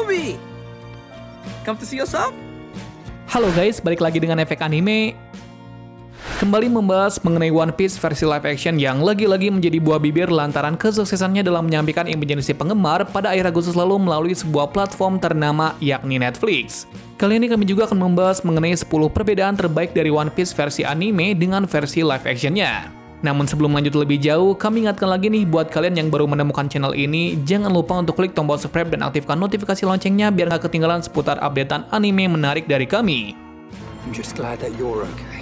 Kobe! Come to see yourself? Halo guys, balik lagi dengan Efek Anime. Kembali membahas mengenai One Piece versi live action yang lagi-lagi menjadi buah bibir lantaran kesuksesannya dalam menyampaikan imajinasi penggemar pada akhir Agustus lalu melalui sebuah platform ternama yakni Netflix. Kali ini kami juga akan membahas mengenai 10 perbedaan terbaik dari One Piece versi anime dengan versi live actionnya. Namun sebelum lanjut lebih jauh, kami ingatkan lagi nih buat kalian yang baru menemukan channel ini, jangan lupa untuk klik tombol subscribe dan aktifkan notifikasi loncengnya biar nggak ketinggalan seputar updatean anime menarik dari kami. I'm just glad that you're okay.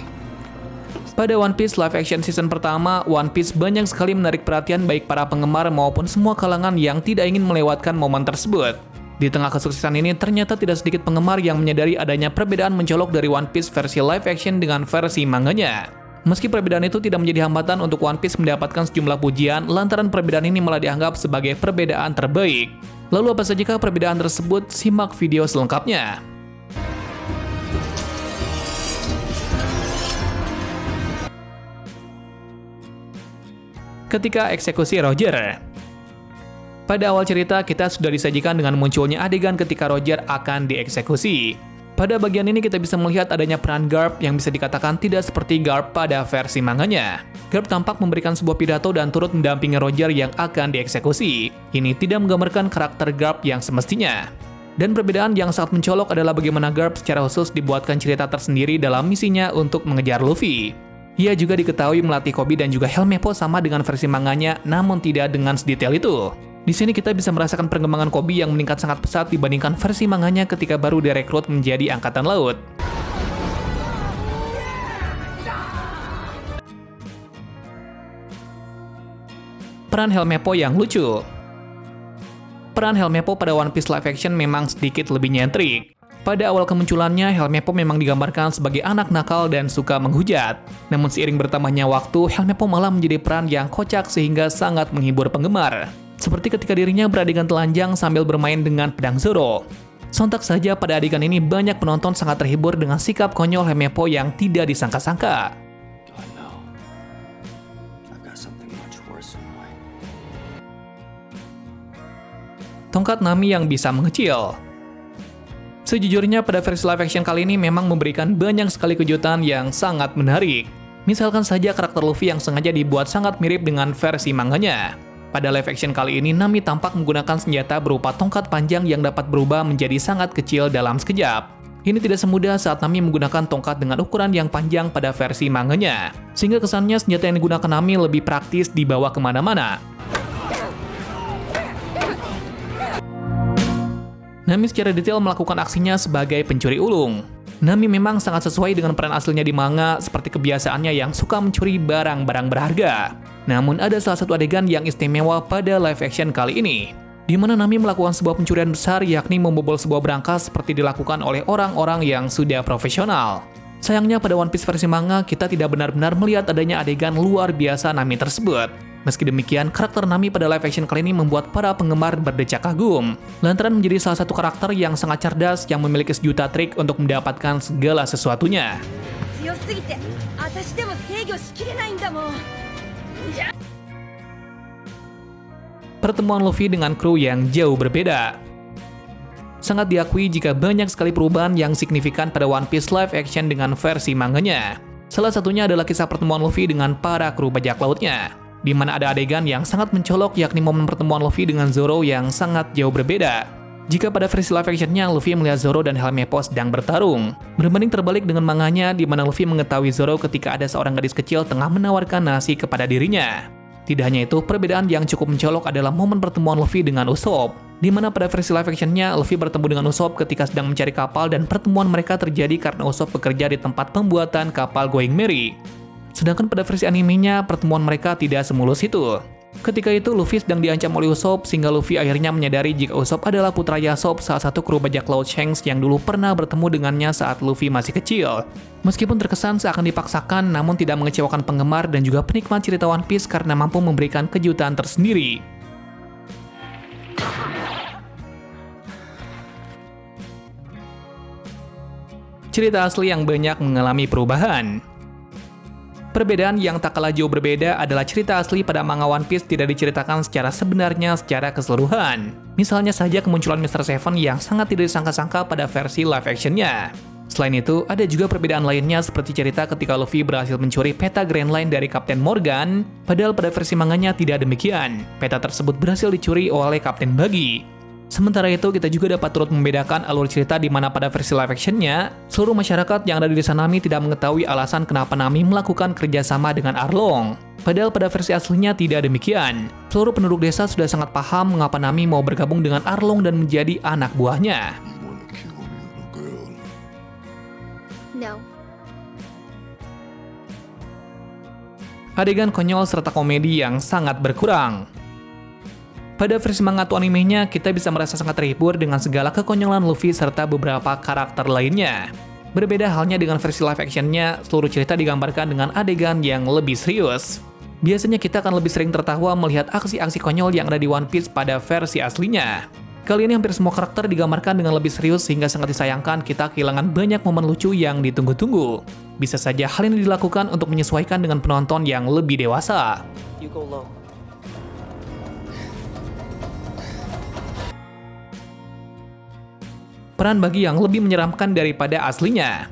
Pada One Piece live action season pertama, One Piece banyak sekali menarik perhatian baik para penggemar maupun semua kalangan yang tidak ingin melewatkan momen tersebut. Di tengah kesuksesan ini, ternyata tidak sedikit penggemar yang menyadari adanya perbedaan mencolok dari One Piece versi live action dengan versi manganya. Meski perbedaan itu tidak menjadi hambatan untuk One Piece mendapatkan sejumlah pujian, lantaran perbedaan ini malah dianggap sebagai perbedaan terbaik. Lalu apa sajakah perbedaan tersebut? Simak video selengkapnya. Ketika eksekusi Roger. Pada awal cerita, kita sudah disajikan dengan munculnya adegan ketika Roger akan dieksekusi. Pada bagian ini kita bisa melihat adanya peran Garp yang bisa dikatakan tidak seperti Garp pada versi manganya. Garp tampak memberikan sebuah pidato dan turut mendampingi Roger yang akan dieksekusi. Ini tidak menggambarkan karakter Garp yang semestinya. Dan perbedaan yang sangat mencolok adalah bagaimana Garp secara khusus dibuatkan cerita tersendiri dalam misinya untuk mengejar Luffy. Ia juga diketahui melatih Koby dan juga Helmeppo sama dengan versi manganya, namun tidak dengan sedetail itu. Di sini kita bisa merasakan perkembangan Koby yang meningkat sangat pesat dibandingkan versi manganya ketika baru direkrut menjadi Angkatan Laut. Peran Helmeppo yang lucu. Peran Helmeppo pada One Piece live action memang sedikit lebih nyentrik. Pada awal kemunculannya, Helmeppo memang digambarkan sebagai anak nakal dan suka menghujat. Namun seiring bertambahnya waktu, Helmeppo malah menjadi peran yang kocak sehingga sangat menghibur penggemar. Seperti ketika dirinya beradegan telanjang sambil bermain dengan pedang Zoro. Sontak saja pada adegan ini banyak penonton sangat terhibur dengan sikap konyol Helmeppo yang tidak disangka-sangka. Tongkat Nami yang bisa mengecil. Sejujurnya pada versi live action kali ini memang memberikan banyak sekali kejutan yang sangat menarik. Misalkan saja karakter Luffy yang sengaja dibuat sangat mirip dengan versi manganya. Pada live action kali ini, Nami tampak menggunakan senjata berupa tongkat panjang yang dapat berubah menjadi sangat kecil dalam sekejap. Ini tidak semudah saat Nami menggunakan tongkat dengan ukuran yang panjang pada versi manganya. Sehingga kesannya senjata yang digunakan Nami lebih praktis dibawa kemana-mana. Nami secara detail melakukan aksinya sebagai pencuri ulung. Nami memang sangat sesuai dengan peran aslinya di manga, seperti kebiasaannya yang suka mencuri barang-barang berharga. Namun ada salah satu adegan yang istimewa pada live action kali ini, di mana Nami melakukan sebuah pencurian besar yakni membobol sebuah berangkas seperti dilakukan oleh orang-orang yang sudah profesional. Sayangnya pada One Piece versi manga, kita tidak benar-benar melihat adanya adegan luar biasa Nami tersebut. Meski demikian, karakter Nami pada live action kali ini membuat para penggemar berdecak kagum, lantaran menjadi salah satu karakter yang sangat cerdas yang memiliki sejuta trik untuk mendapatkan segala sesuatunya. Pertemuan Luffy dengan kru yang jauh berbeda. Sangat diakui jika banyak sekali perubahan yang signifikan pada One Piece live action dengan versi manganya. Salah satunya adalah kisah pertemuan Luffy dengan para kru bajak lautnya, di mana ada adegan yang sangat mencolok yakni momen pertemuan Luffy dengan Zoro yang sangat jauh berbeda. Jika pada versi live actionnya, Luffy melihat Zoro dan Helmeppo sedang bertarung. Berbanding terbalik dengan manganya, di mana Luffy mengetahui Zoro ketika ada seorang gadis kecil tengah menawarkan nasi kepada dirinya. Tidak hanya itu, perbedaan yang cukup mencolok adalah momen pertemuan Luffy dengan Usopp, di mana pada versi live actionnya, Luffy bertemu dengan Usopp ketika sedang mencari kapal dan pertemuan mereka terjadi karena Usopp bekerja di tempat pembuatan kapal Going Merry. Sedangkan pada versi animenya, pertemuan mereka tidak semulus itu. Ketika itu, Luffy sedang diancam oleh Usopp, sehingga Luffy akhirnya menyadari jika Usopp adalah putra Yasop, salah satu kru bajak laut Shanks yang dulu pernah bertemu dengannya saat Luffy masih kecil. Meskipun terkesan seakan dipaksakan, namun tidak mengecewakan penggemar dan juga penikmat cerita One Piece karena mampu memberikan kejutan tersendiri. Cerita asli yang banyak mengalami perubahan. Perbedaan yang tak kalah jauh berbeda adalah cerita asli pada manga One Piece tidak diceritakan secara sebenarnya secara keseluruhan. Misalnya saja kemunculan Mr. Seven yang sangat tidak disangka-sangka pada versi live actionnya. Selain itu, ada juga perbedaan lainnya seperti cerita ketika Luffy berhasil mencuri peta Grand Line dari Kapten Morgan, padahal pada versi manganya tidak demikian. Peta tersebut berhasil dicuri oleh Kapten Buggy. Sementara itu, kita juga dapat turut membedakan alur cerita di mana pada versi live actionnya, seluruh masyarakat yang ada di desa Nami tidak mengetahui alasan kenapa Nami melakukan kerjasama dengan Arlong. Padahal pada versi aslinya tidak demikian. Seluruh penduduk desa sudah sangat paham mengapa Nami mau bergabung dengan Arlong dan menjadi anak buahnya. No. Adegan konyol serta komedi yang sangat berkurang. Pada versi manga atau animenya, kita bisa merasa sangat terhibur dengan segala kekonyolan Luffy serta beberapa karakter lainnya. Berbeda halnya dengan versi live actionnya, seluruh cerita digambarkan dengan adegan yang lebih serius. Biasanya kita akan lebih sering tertawa melihat aksi-aksi konyol yang ada di One Piece pada versi aslinya. Kali ini hampir semua karakter digambarkan dengan lebih serius sehingga sangat disayangkan kita kehilangan banyak momen lucu yang ditunggu-tunggu. Bisa saja hal ini dilakukan untuk menyesuaikan dengan penonton yang lebih dewasa. You go low. Peran Buggy yang lebih menyeramkan daripada aslinya.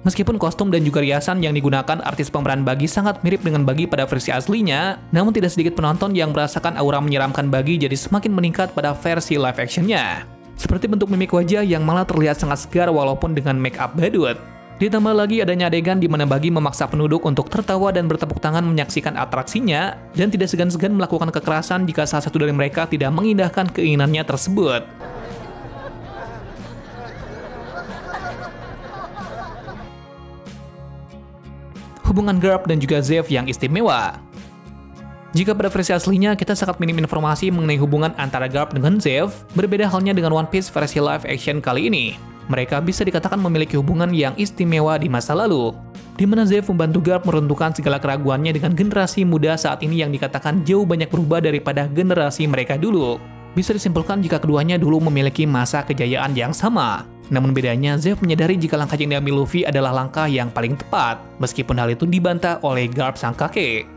Meskipun kostum dan juga riasan yang digunakan artis pemeran Buggy sangat mirip dengan Buggy pada versi aslinya, namun tidak sedikit penonton yang merasakan aura menyeramkan Buggy jadi semakin meningkat pada versi live actionnya. Seperti bentuk mimik wajah yang malah terlihat sangat segar walaupun dengan make up badut. Ditambah lagi adanya adegan di mana Buggy memaksa penduduk untuk tertawa dan bertepuk tangan menyaksikan atraksinya, dan tidak segan-segan melakukan kekerasan jika salah satu dari mereka tidak mengindahkan keinginannya tersebut. Hubungan Garp dan juga Zeff yang istimewa. Jika pada versi aslinya kita sangat minim informasi mengenai hubungan antara Garp dengan Zeff, berbeda halnya dengan One Piece versi live action kali ini. Mereka bisa dikatakan memiliki hubungan yang istimewa di masa lalu, di mana Zeff membantu Garp meruntuhkan segala keraguannya dengan generasi muda saat ini yang dikatakan jauh banyak berubah daripada generasi mereka dulu. Bisa disimpulkan jika keduanya dulu memiliki masa kejayaan yang sama. Namun bedanya, Zeff menyadari jika langkah yang diambil Luffy adalah langkah yang paling tepat, meskipun hal itu dibantah oleh Garp sang kakek.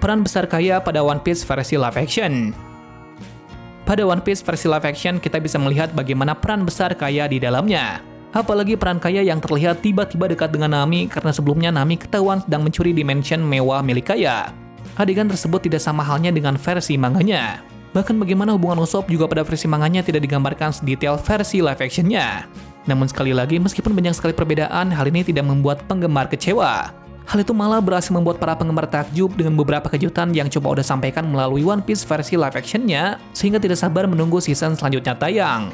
Peran besar Kaya pada One Piece versi live action. Pada One Piece versi live action, kita bisa melihat bagaimana peran besar Kaya di dalamnya. Apalagi peran Kaya yang terlihat tiba-tiba dekat dengan Nami karena sebelumnya Nami ketahuan sedang mencuri di mansion mewah milik Kaya. Adegan tersebut tidak sama halnya dengan versi manganya. Bahkan bagaimana hubungan Usopp juga pada versi manganya tidak digambarkan sedetail versi live actionnya. Namun sekali lagi, meskipun banyak sekali perbedaan, hal ini tidak membuat penggemar kecewa. Hal itu malah berhasil membuat para penggemar takjub dengan beberapa kejutan yang coba udah sampaikan melalui One Piece versi live actionnya, sehingga tidak sabar menunggu season selanjutnya tayang.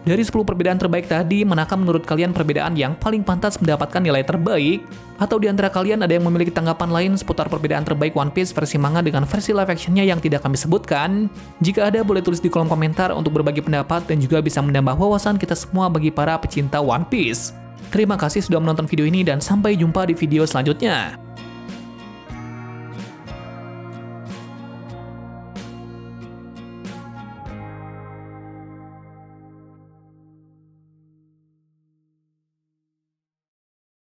Dari 10 perbedaan terbaik tadi, manakah menurut kalian perbedaan yang paling pantas mendapatkan nilai terbaik? Atau di antara kalian ada yang memiliki tanggapan lain seputar perbedaan terbaik One Piece versi manga dengan versi live actionnya yang tidak kami sebutkan? Jika ada, boleh tulis di kolom komentar untuk berbagi pendapat dan juga bisa menambah wawasan kita semua bagi para pecinta One Piece. Terima kasih sudah menonton video ini dan sampai jumpa di video selanjutnya.